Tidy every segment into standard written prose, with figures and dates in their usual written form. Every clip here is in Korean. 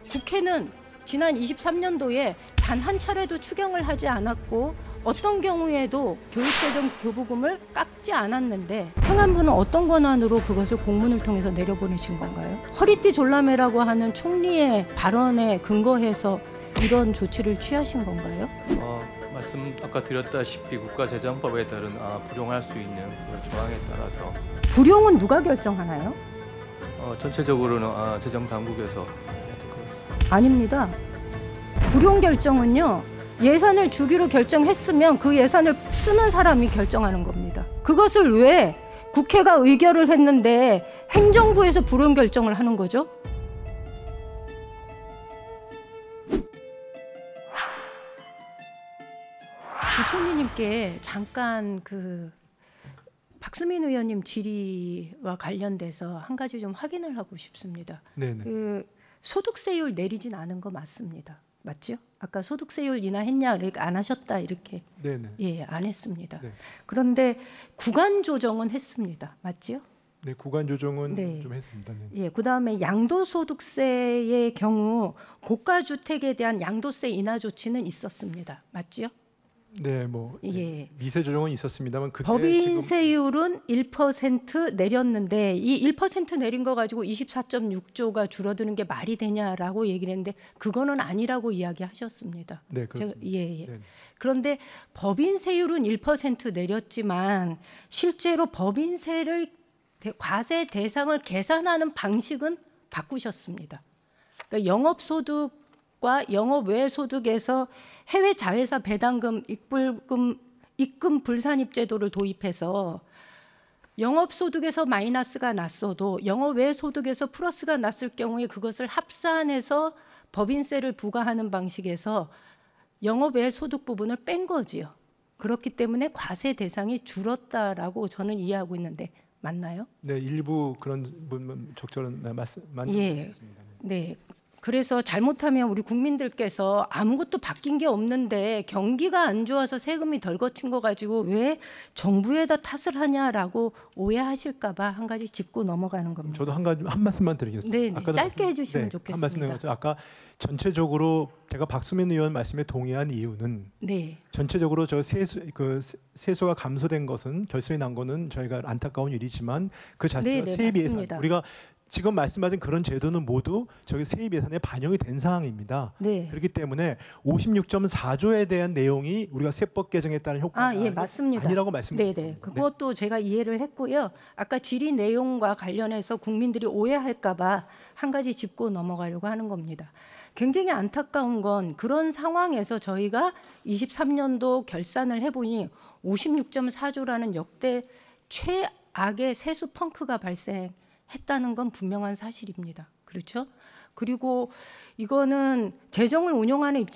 국회는 지난 23년도에 단 한 차례도 추경을 하지 않았고 어떤 경우에도 교육재정 교부금을 깎지 않았는데 행안부는 어떤 권한으로 그것을 공문을 통해서 내려보내신 건가요? 허리띠 졸라매라고 하는 총리의 발언에 근거해서 이런 조치를 취하신 건가요? 말씀 아까 드렸다시피 국가재정법에 따른 불용할 수 있는 그런 조항에 따라서 불용은 누가 결정하나요? 전체적으로는 재정당국에서 해야 될 것 같습니다. 아닙니다. 불용 결정은요, 예산을 주기로 결정했으면 그 예산을 쓰는 사람이 결정하는 겁니다. 그것을 왜 국회가 의결을 했는데 행정부에서 불용 결정을 하는 거죠? 부총리님께 잠깐 박수민 의원님 질의와 관련돼서 한 가지 좀 확인을 하고 싶습니다. 네네. 소득세율 내리진 않은 거 맞습니다. 맞죠? 아까 소득세율 인하했냐 이렇게 안 하셨다 이렇게. 네네. 예, 안 했습니다. 네. 그런데 구간 조정은 했습니다. 맞죠? 네, 구간 조정은 네. 좀 했습니다. 네. 예, 그다음에 양도소득세의 경우 고가 주택에 대한 양도세 인하 조치는 있었습니다. 맞죠? 네, 뭐 예. 미세 조정은 있었습니다만 그게 법인세율은 1% 내렸는데 이 1% 내린 거 가지고 24.6조가 줄어드는 게 말이 되냐라고 얘기를 했는데 그거는 아니라고 이야기하셨습니다. 네, 그렇습니다. 예. 네. 그런데 법인세율은 1% 내렸지만 실제로 법인세를 과세 대상을 계산하는 방식은 바꾸셨습니다. 그러니까 영업소득과 영업외소득에서 해외 자회사 배당금, 입금 불산입 제도를 도입해서 영업소득에서 마이너스가 났어도 영업외소득에서 플러스가 났을 경우에 그것을 합산해서 법인세를 부과하는 방식에서 영업외소득 부분을 뺀 거지요. 그렇기 때문에 과세 대상이 줄었다라고 저는 이해하고 있는데 맞나요? 네, 일부 그런 부분 적절한 말씀 예. 네. 그래서 잘못하면 우리 국민들께서 아무것도 바뀐 게 없는데 경기가 안 좋아서 세금이 덜 거친 거 가지고 왜 정부에다 탓을 하냐라고 오해하실까 봐 한 가지 짚고 넘어가는 겁니다. 저도 한 말씀만 드리겠습니다. 네, 네. 짧게 해주시면 좋겠습니다. 한 말씀 드린 거죠. 아까 전체적으로 제가 박수민 의원 말씀에 동의한 이유는 네. 전체적으로 저 세수가 감소된 것은 결손이 난 거는 저희가 안타까운 일이지만 그 자체가 네, 네, 세입 예산 맞습니다. 우리가 지금 말씀하신 그런 제도는 모두 저기 세입 예산에 반영이 된 사항입니다. 네. 그렇기 때문에 56.4조에 대한 내용이 우리가 세법 개정에 따른 효과가 예, 맞습니다. 아니라고 말씀드립니다. 네, 네. 그것도 제가 이해를 했고요. 아까 질의 내용과 관련해서 국민들이 오해할까 봐 한 가지 짚고 넘어가려고 하는 겁니다. 굉장히 안타까운 건 그런 상황에서 저희가 23년도 결산을 해보니 56.4조라는 역대 최악의 세수 펑크가 발생했다는 건 분명한 사실입니다. 그렇죠? 그리고 이거는 재정을 운영하는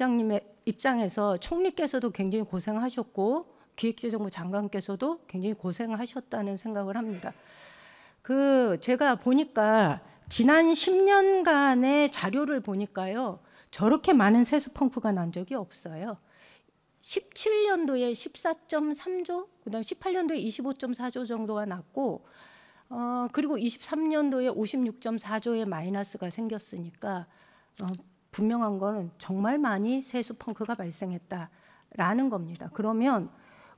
입장에서 총리께서도 굉장히 고생하셨고 기획재정부 장관께서도 굉장히 고생하셨다는 생각을 합니다. 제가 보니까 지난 10년간의 자료를 보니까요. 저렇게 많은 세수 펑크가 난 적이 없어요. 17년도에 14.3조, 그다음 18년도에 25.4조 정도가 났고 그리고 23년도에 56.4조의 마이너스가 생겼으니까 분명한 거는 정말 많이 세수 펑크가 발생했다라는 겁니다. 그러면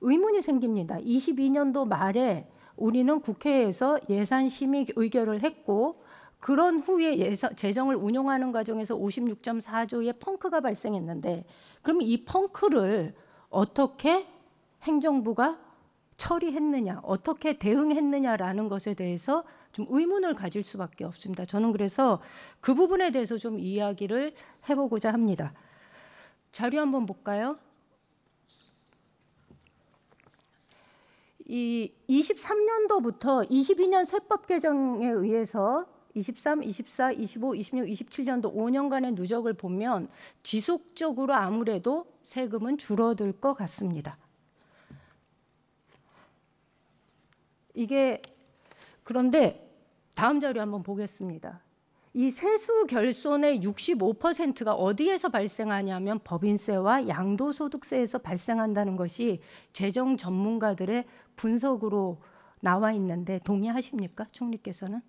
의문이 생깁니다. 22년도 말에 우리는 국회에서 예산 심의 의결을 했고 그런 후에 재정을 운용하는 과정에서 56.4조의 펑크가 발생했는데 그럼 이 펑크를 어떻게 행정부가 처리했느냐, 어떻게 대응했느냐라는 것에 대해서 좀 의문을 가질 수밖에 없습니다. 저는 그래서 그 부분에 대해서 좀 이야기를 해보고자 합니다. 자료 한번 볼까요? 이 23년도부터 22년 세법 개정에 의해서 23, 24, 25, 26, 27년도 5년간의 누적을 보면 지속적으로 아무래도 세금은 줄어들 것 같습니다. 그런데 다음 자료 한번 보겠습니다. 이 세수 결손의 65%가 어디에서 발생하냐면 법인세와 양도소득세에서 발생한다는 것이 재정 전문가들의 분석으로 나와 있는데 동의하십니까? 총리께서는?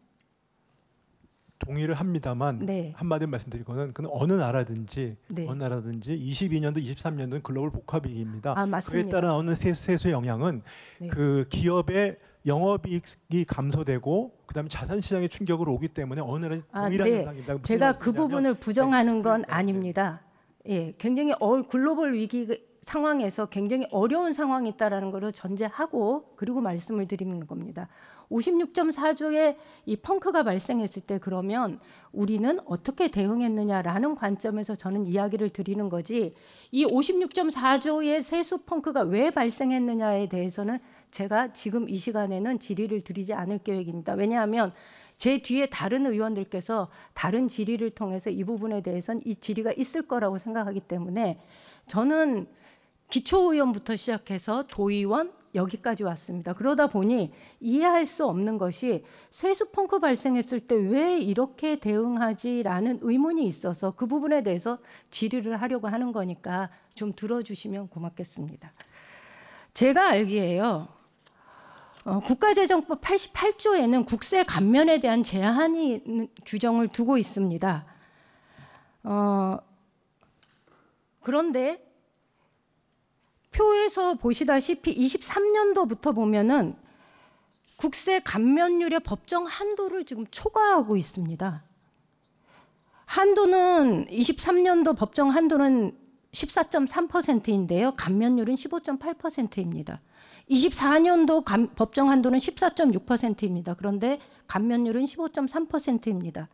동의를 합니다만 네. 한마디 말씀드리고는 그는 어느 나라든지 네. 22년도, 23년도는 글로벌 복합이익입니다. 아, 맞습니다. 그에 따라 나오는 세수의 영향은 네. 그 기업의 영업이익이 감소되고 그다음에 자산 시장에 충격을 오기 때문에 어느 나라 동일한 네. 현상입니다. 제가 그 말씀드리냐면, 부분을 부정하는 건 네. 아닙니다. 예, 굉장히 글로벌 위기 상황에서 굉장히 어려운 상황이 있다라는 것을 전제하고 그리고 말씀을 드리는 겁니다. 56.4조의 이 펑크가 발생했을 때 그러면 우리는 어떻게 대응했느냐라는 관점에서 저는 이야기를 드리는 거지, 이 56.4조의 세수 펑크가 왜 발생했느냐에 대해서는 제가 지금 이 시간에는 질의를 드리지 않을 계획입니다. 왜냐하면 제 뒤에 다른 의원들께서 다른 질의를 통해서 이 부분에 대해서는 이 질의가 있을 거라고 생각하기 때문에 저는 기초의원부터 시작해서 도의원 여기까지 왔습니다. 그러다 보니 이해할 수 없는 것이 세수 펑크 발생했을 때 왜 이렇게 대응하지라는 의문이 있어서 그 부분에 대해서 질의를 하려고 하는 거니까 좀 들어주시면 고맙겠습니다. 제가 알기에요. 국가재정법 88조에는 국세 감면에 대한 제한이 규정을 두고 있습니다. 그런데 표에서 보시다시피 23년도부터 보면은 국세 감면율의 법정 한도를 지금 초과하고 있습니다. 한도는 23년도 법정 한도는 14.3%인데요. 감면율은 15.8%입니다. 24년도 법정 한도는 14.6%입니다. 그런데 감면율은 15.3%입니다.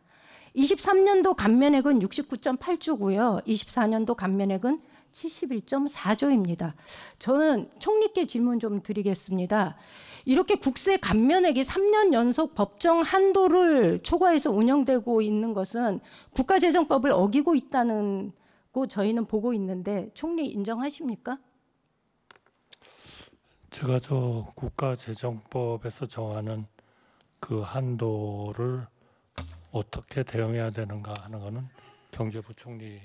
23년도 감면액은 69.8조고요. 24년도 감면액은 71.4조입니다. 저는 총리께 질문 좀 드리겠습니다. 이렇게 국세 감면액이 3년 연속 법정 한도를 초과해서 운영되고 있는 것은 국가재정법을 어기고 있다는 거 저희는 보고 있는데 총리 인정하십니까? 제가 저 국가재정법에서 정하는 그 한도를 어떻게 대응해야 되는가 하는 것은 경제부총리로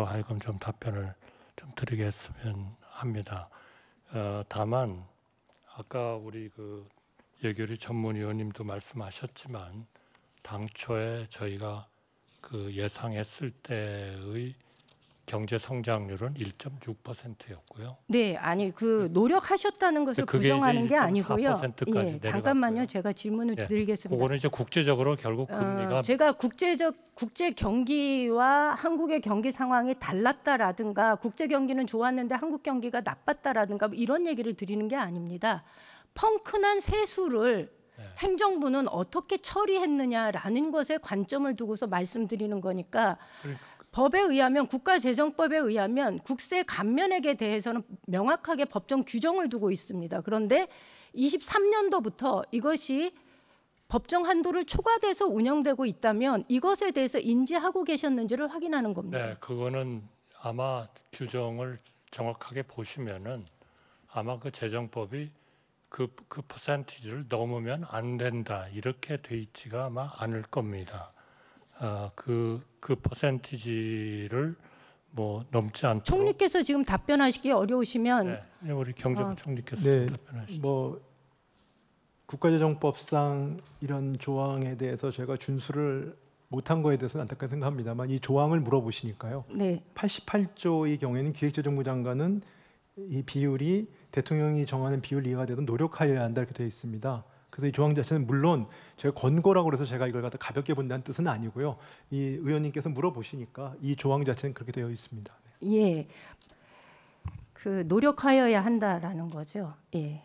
하여금 좀 답변을 좀 드리겠으면 합니다. 다만 아까 우리 그 예결위 전문위원님도 말씀하셨지만 당초에 저희가 그 예상했을 때의 경제 성장률은 1.6%였고요. 네, 아니 그 노력하셨다는 것을 부정하는 게 아니고요. 예, 잠깐만요, 제가 질문을 드리겠습니다. 그거는 이제 국제적으로 결국 금리가 제가 국제 경기와 한국의 경기 상황이 달랐다라든가 국제 경기는 좋았는데 한국 경기가 나빴다라든가 이런 얘기를 드리는 게 아닙니다. 펑크난 세수를 행정부는 어떻게 처리했느냐라는 것에 관점을 두고서 말씀드리는 거니까. 법에 의하면 국가재정법에 의하면 국세 감면액에 대해서는 명확하게 법정 규정을 두고 있습니다. 그런데 23년도부터 이것이 법정 한도를 초과돼서 운영되고 있다면 이것에 대해서 인지하고 계셨는지를 확인하는 겁니다. 네, 그거는 아마 규정을 정확하게 보시면은 아마 그 재정법이 그 퍼센티지를 넘으면 안 된다 이렇게 돼 있지가 아마 않을 겁니다. 그 퍼센티지를 뭐 넘지 않도록. 총리께서 지금 답변하시기 어려우시면 네, 우리 경제부총리께서 네, 답변하시죠. 뭐 국가재정법상 이런 조항에 대해서 제가 준수를 못한 거에 대해서는 안타깝게 생각합니다만 이 조항을 물어보시니까요. 네. 88조의 경우에는 기획재정부 장관은 이 비율이 대통령이 정하는 비율 이하가 되도록 노력하여야 한다 이렇게 되어 있습니다. 그래서 이 조항 자체는 물론 제가 권고라고 해서 제가 이걸 갖다 가볍게 본다는 뜻은 아니고요. 이 의원님께서 물어보시니까 이 조항 자체는 그렇게 되어 있습니다. 예, 그 노력하여야 한다라는 거죠. 예.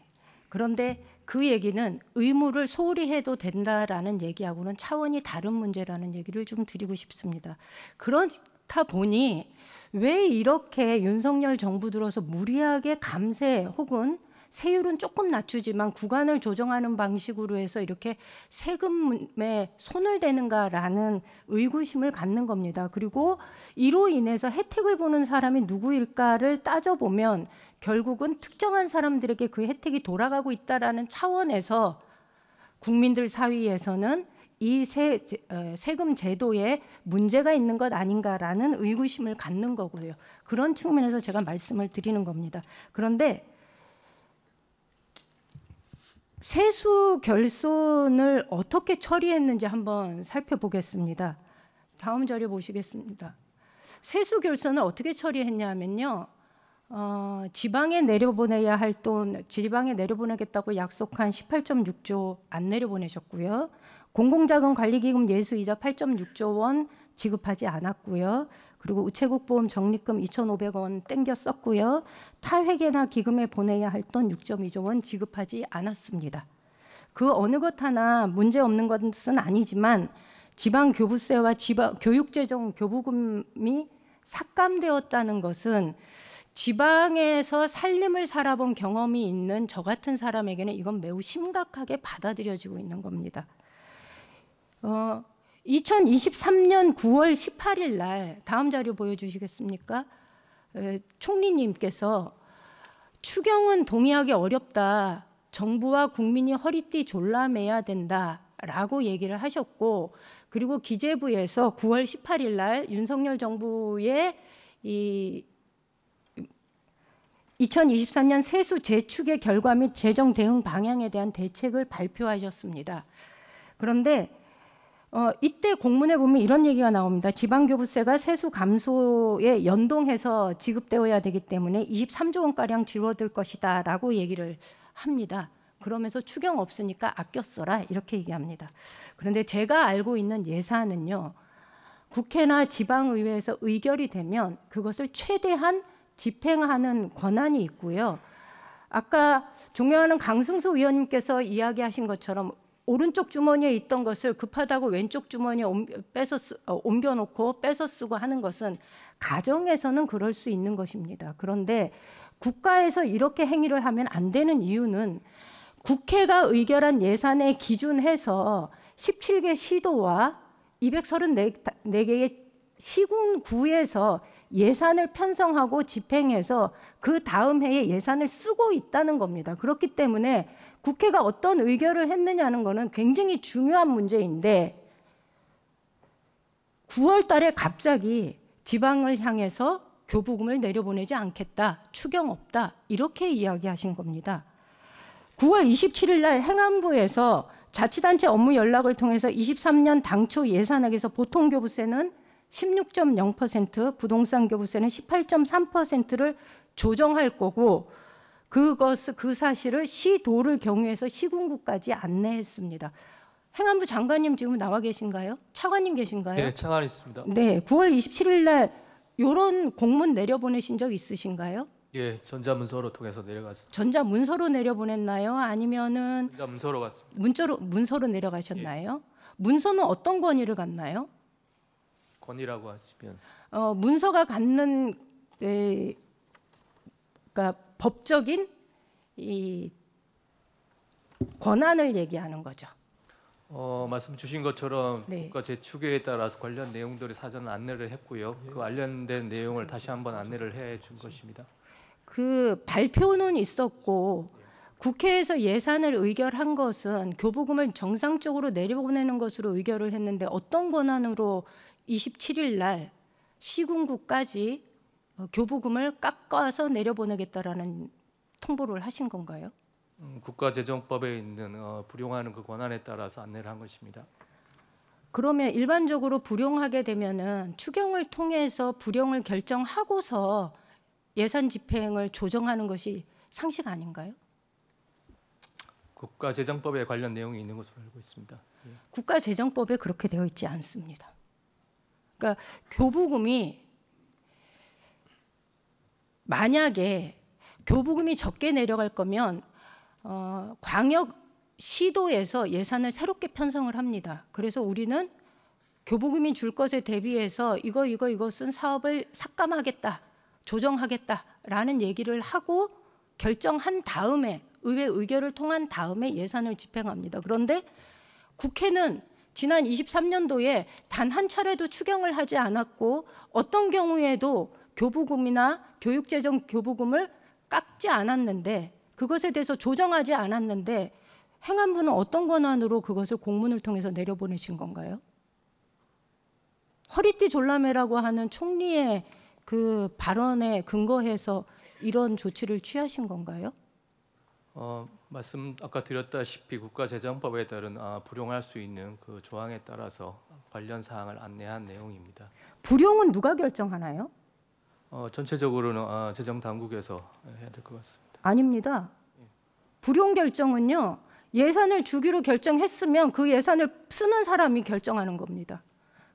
그런데 그 얘기는 의무를 소홀히 해도 된다라는 얘기하고는 차원이 다른 문제라는 얘기를 좀 드리고 싶습니다. 그렇다 보니 왜 이렇게 윤석열 정부 들어서 무리하게 감세 혹은 세율은 조금 낮추지만 구간을 조정하는 방식으로 해서 이렇게 세금에 손을 대는가라는 의구심을 갖는 겁니다. 그리고 이로 인해서 혜택을 보는 사람이 누구일까를 따져보면 결국은 특정한 사람들에게 그 혜택이 돌아가고 있다라는 차원에서 국민들 사이에서는 이 세금 제도에 문제가 있는 것 아닌가라는 의구심을 갖는 거고요. 그런 측면에서 제가 말씀을 드리는 겁니다. 그런데 세수 결손을 어떻게 처리했는지 한번 살펴보겠습니다. 다음 자료 보시겠습니다. 세수 결손을 어떻게 처리했냐면요. 지방에 내려보내야 할 돈, 지방에 내려보내겠다고 약속한 18.6조 안 내려보내셨고요. 공공자금 관리기금 예수이자 8.6조 원 지급하지 않았고요. 그리고 우체국 보험 적립금 2,500원 땡겨 썼고요. 타 회계나 기금에 보내야 할 돈 6.2조 원 지급하지 않았습니다. 그 어느 것 하나 문제 없는 것은 아니지만 지방 교부세와 지방 교육재정 교부금이 삭감되었다는 것은 지방에서 살림을 살아본 경험이 있는 저 같은 사람에게는 이건 매우 심각하게 받아들여지고 있는 겁니다. 2023년 9월 18일 날 다음 자료 보여주시겠습니까? 총리님께서 추경은 동의하기 어렵다. 정부와 국민이 허리띠 졸라매야 된다라고 얘기를 하셨고, 그리고 기재부에서 9월 18일 날 윤석열 정부의 이 2023년 세수 재축의 결과 및 재정 대응 방향에 대한 대책을 발표하셨습니다. 그런데 이때 공문에 보면 이런 얘기가 나옵니다. 지방교부세가 세수 감소에 연동해서 지급되어야 되기 때문에 23조 원가량 줄어들 것이다 라고 얘기를 합니다. 그러면서 추경 없으니까 아껴 써라 이렇게 얘기합니다. 그런데 제가 알고 있는 예산은요, 국회나 지방의회에서 의결이 되면 그것을 최대한 집행하는 권한이 있고요. 아까 존경하는 강승수 의원님께서 이야기하신 것처럼 오른쪽 주머니에 있던 것을 급하다고 왼쪽 주머니에 옮겨놓고 뺏어 쓰고 하는 것은 가정에서는 그럴 수 있는 것입니다. 그런데 국가에서 이렇게 행위를 하면 안 되는 이유는 국회가 의결한 예산에 기준해서 17개 시도와 234개의 시군구에서 예산을 편성하고 집행해서 그 다음 해에 예산을 쓰고 있다는 겁니다. 그렇기 때문에 국회가 어떤 의결을 했느냐는 것은 굉장히 중요한 문제인데 9월 달에 갑자기 지방을 향해서 교부금을 내려보내지 않겠다, 추경 없다 이렇게 이야기하신 겁니다. 9월 27일 날 행안부에서 자치단체 업무 연락을 통해서 23년 당초 예산액에서 보통교부세는 16.0%, 부동산 교부세는 18.3%를 조정할 거고 그 사실을 시도를 경유해서 시군구까지 안내했습니다. 행안부 장관님 지금 나와 계신가요? 차관님 계신가요? 네, 차관 있습니다. 네, 9월 27일 날 이런 공문 내려보내신 적 있으신가요? 예, 전자문서로 통해서 내려갔습니다. 전자문서로 내려보냈나요? 아니면은 전자문서로 갔습니다. 문서로 내려가셨나요? 문서는 어떤 권위를 갖나요? 권위라고 하시면 문서가 갖는 그러니까 법적인 이 권한을 얘기하는 거죠. 말씀 주신 것처럼 네. 국가 재추계에 따라서 관련 내용들을 사전 안내를 했고요. 그 관련된 내용을 다시 한번 안내를 해준 것입니다. 그 발표는 있었고 국회에서 예산을 의결한 것은 교부금을 정상적으로 내려보내는 것으로 의결을 했는데 어떤 권한으로 27일 날 시군구까지 교부금을 깎아서 내려보내겠다라는 통보를 하신 건가요? 국가재정법에 있는 불용하는 그 권한에 따라서 안내를 한 것입니다. 그러면 일반적으로 불용하게 되면은 추경을 통해서 불용을 결정하고서 예산 집행을 조정하는 것이 상식 아닌가요? 국가재정법에 관련 내용이 있는 것으로 알고 있습니다. 예. 국가재정법에 그렇게 되어 있지 않습니다. 그러니까 교부금이 만약에 교부금이 적게 내려갈 거면 광역 시도에서 예산을 새롭게 편성을 합니다. 그래서 우리는 교부금이 줄 것에 대비해서 이것은 사업을 삭감하겠다, 조정하겠다라는 얘기를 하고 결정한 다음에 의회 의결을 통한 다음에 예산을 집행합니다. 그런데 국회는 지난 23년도에 단 한 차례도 추경을 하지 않았고 어떤 경우에도 교부금이나 교육재정 교부금을 깎지 않았는데 그것에 대해서 조정하지 않았는데 행안부는 어떤 권한으로 그것을 공문을 통해서 내려보내신 건가요? 허리띠 졸라매라고 하는 총리의 그 발언에 근거해서 이런 조치를 취하신 건가요? 말씀 아까 드렸다시피 국가재정법에 따른 불용할 수 있는 그 조항에 따라서 관련 사항을 안내한 내용입니다. 불용은 누가 결정하나요? 전체적으로는 재정 당국에서 해야 될 것 같습니다. 아닙니다. 불용 결정은요. 예산을 주기로 결정했으면 그 예산을 쓰는 사람이 결정하는 겁니다.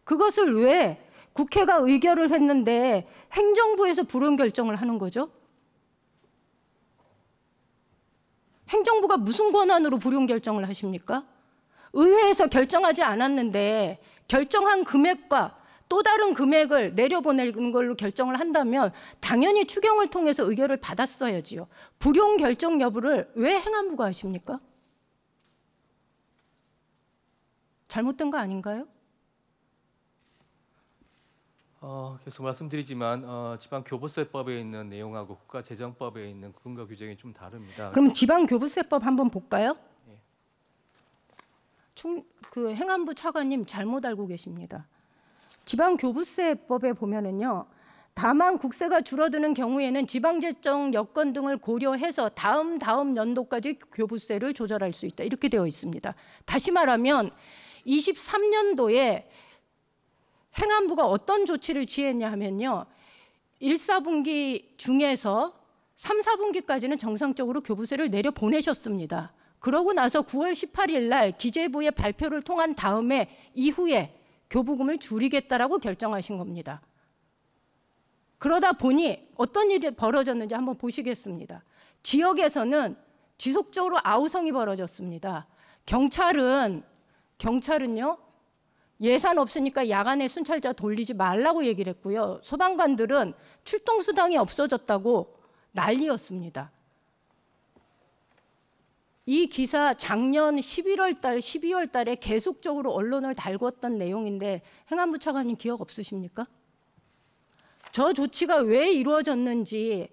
그것을 왜 국회가 의결을 했는데 행정부에서 불용 결정을 하는 거죠? 행정부가 무슨 권한으로 불용 결정을 하십니까? 의회에서 결정하지 않았는데 결정한 금액과 또 다른 금액을 내려보내는 걸로 결정을 한다면 당연히 추경을 통해서 의결을 받았어야지요. 불용 결정 여부를 왜 행안부가 하십니까? 잘못된 거 아닌가요? 계속 말씀드리지만 지방교부세법에 있는 내용하고 국가재정법에 있는 근거 규정이 좀 다릅니다. 그럼 지방교부세법 한번 볼까요? 예. 그 행안부 차관님 잘못 알고 계십니다. 지방교부세법에 보면은요. 다만 국세가 줄어드는 경우에는 지방재정 여건 등을 고려해서 다음 연도까지 교부세를 조절할 수 있다. 이렇게 되어 있습니다. 다시 말하면 23년도에 행안부가 어떤 조치를 취했냐 하면요. 1, 4분기 중에서 3, 4분기까지는 정상적으로 교부세를 내려보내셨습니다. 그러고 나서 9월 18일 날 기재부의 발표를 통한 다음에 이후에 교부금을 줄이겠다라고 결정하신 겁니다. 그러다 보니 어떤 일이 벌어졌는지 한번 보시겠습니다. 지역에서는 지속적으로 아우성이 벌어졌습니다. 경찰은요. 예산 없으니까 야간에 순찰자 돌리지 말라고 얘기를 했고요. 소방관들은 출동 수당이 없어졌다고 난리였습니다. 이 기사 작년 11월 달, 12월 달에 계속적으로 언론을 달궜던 내용인데 행안부 차관님 기억 없으십니까? 저 조치가 왜 이루어졌는지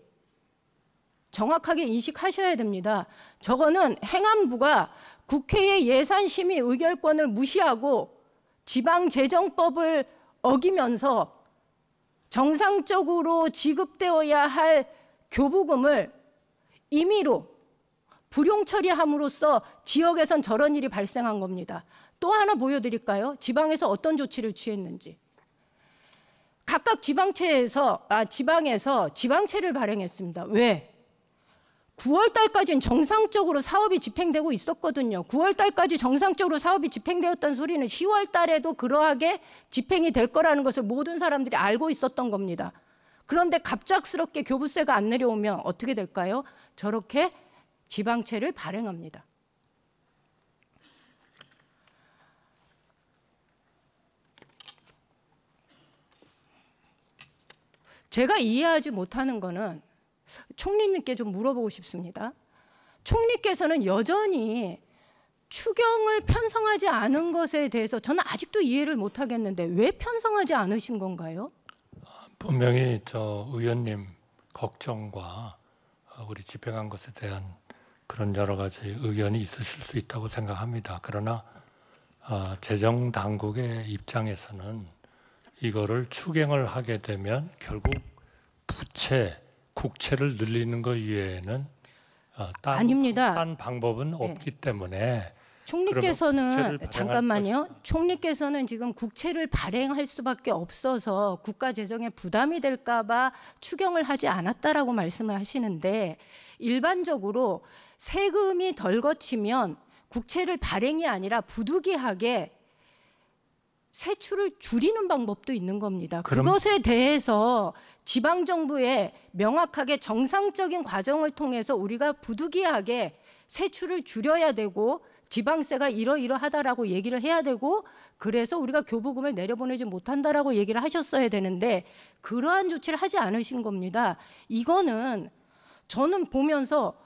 정확하게 인식하셔야 됩니다. 저거는 행안부가 국회의 예산심의 의결권을 무시하고 지방재정법을 어기면서 정상적으로 지급되어야 할 교부금을 임의로 불용 처리함으로써 지역에선 저런 일이 발생한 겁니다. 또 하나 보여드릴까요? 지방에서 어떤 조치를 취했는지. 각각 지방에서 지방채를 발행했습니다. 왜? 9월 달까지는 정상적으로 사업이 집행되고 있었거든요. 9월 달까지 정상적으로 사업이 집행되었다는 소리는 10월 달에도 그러하게 집행이 될 거라는 것을 모든 사람들이 알고 있었던 겁니다. 그런데 갑작스럽게 교부세가 안 내려오면 어떻게 될까요? 저렇게 지방채를 발행합니다. 제가 이해하지 못하는 거는 총리님께 좀 물어보고 싶습니다. 총리께서는 여전히 추경을 편성하지 않은 것에 대해서 저는 아직도 이해를 못하겠는데 왜 편성하지 않으신 건가요? 분명히 의원님 걱정과 우리 집행한 것에 대한 그런 여러 가지 의견이 있으실 수 있다고 생각합니다. 그러나 재정 당국의 입장에서는 이거를 추경을 하게 되면 결국 국채를 늘리는 것 이외에는 딴 방법은 없기 때문에 총리께서는 잠깐만요. 총리께서는 지금 국채를 발행할 수밖에 없어서 국가 재정에 부담이 될까 봐 추경을 하지 않았다라고 말씀을 하시는데 일반적으로 세금이 덜 거치면 국채를 발행이 아니라 부득이하게 세출을 줄이는 방법도 있는 겁니다. 그것에 대해서 지방정부에 명확하게 정상적인 과정을 통해서 우리가 부득이하게 세출을 줄여야 되고 지방세가 이러이러하다라고 얘기를 해야 되고 그래서 우리가 교부금을 내려보내지 못한다라고 얘기를 하셨어야 되는데 그러한 조치를 하지 않으신 겁니다. 이거는 저는 보면서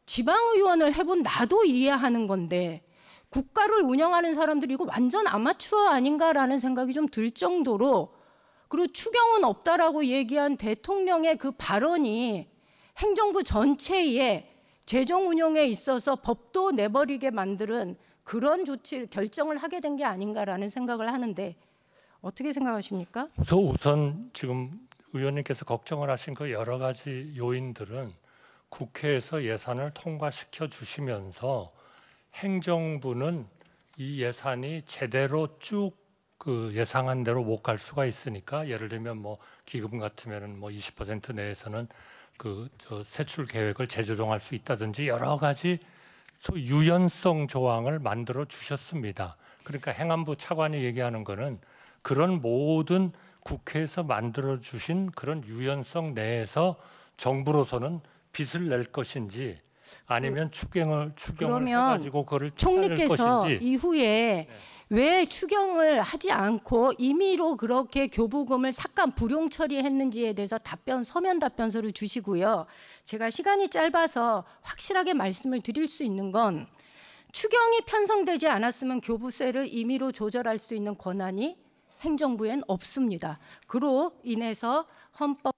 지방의원을 해본 나도 이해하는 건데 국가를 운영하는 사람들이 이거 완전 아마추어 아닌가라는 생각이 좀 들 정도로 그리고 추경은 없다라고 얘기한 대통령의 그 발언이 행정부 전체의 재정 운영에 있어서 법도 내버리게 만드는 그런 결정을 하게 된 게 아닌가라는 생각을 하는데 어떻게 생각하십니까? 우선 지금 의원님께서 걱정을 하신 그 여러 가지 요인들은 국회에서 예산을 통과시켜 주시면서 행정부는 이 예산이 제대로 쭉 그 예상한 대로 못 갈 수가 있으니까, 예를 들면 뭐 기금 같으면은 뭐 20% 내에서는 그 세출 계획을 재조정할 수 있다든지 여러 가지 소위 유연성 조항을 만들어 주셨습니다. 그러니까 행안부 차관이 얘기하는 거는 그런 모든 국회에서 만들어 주신 그런 유연성 내에서 정부로서는 빚을 낼 것인지 아니면 추경을 해가지고 그거를 총리께서 것인지. 이후에 왜 추경을 하지 않고 임의로 그렇게 교부금을 삭감 불용 처리했는지에 대해서 서면 답변서를 주시고요. 제가 시간이 짧아서 확실하게 말씀을 드릴 수 있는 건, 추경이 편성되지 않았으면 교부세를 임의로 조절할 수 있는 권한이 행정부엔 없습니다. 그로 인해서 헌법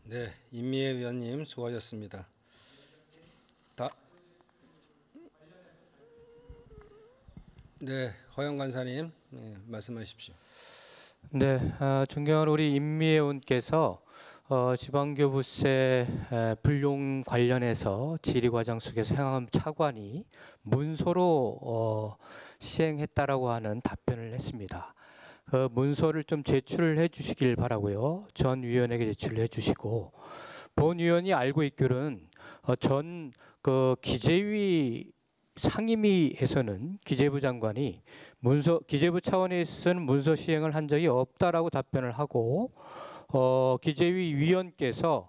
네, 임미애 의원님 수고하셨습니다. 네, 허영 간사님 말씀하십시오. 네, 존경하는 우리 임미애 의원께서 지방교부세 불용 관련해서 질의과정 속에서 행안부 차관이 문서로 시행했다라고 하는 답변을 했습니다. 그 문서를 좀 제출을 해주시길 바라고요. 전 위원에게 제출을 해주시고, 본 위원이 알고 있기로는 전 기재위 상임위에서는 기재부 장관이 기재부 차원에서는 문서 시행을 한 적이 없다라고 답변을 하고, 기재위 위원께서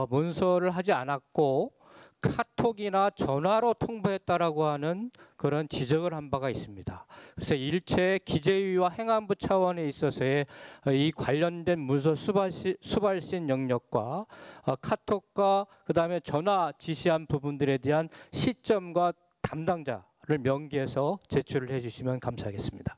문서를 하지 않았고 카톡이나 전화로 통보했다라고 하는 그런 지적을 한 바가 있습니다. 그래서 일체 기재위와 행안부 차원에 있어서의 이 관련된 문서 수발신 영역과 카톡과 그다음에 전화 지시한 부분들에 대한 시점과 담당자를 명기해서 제출을 해주시면 감사하겠습니다.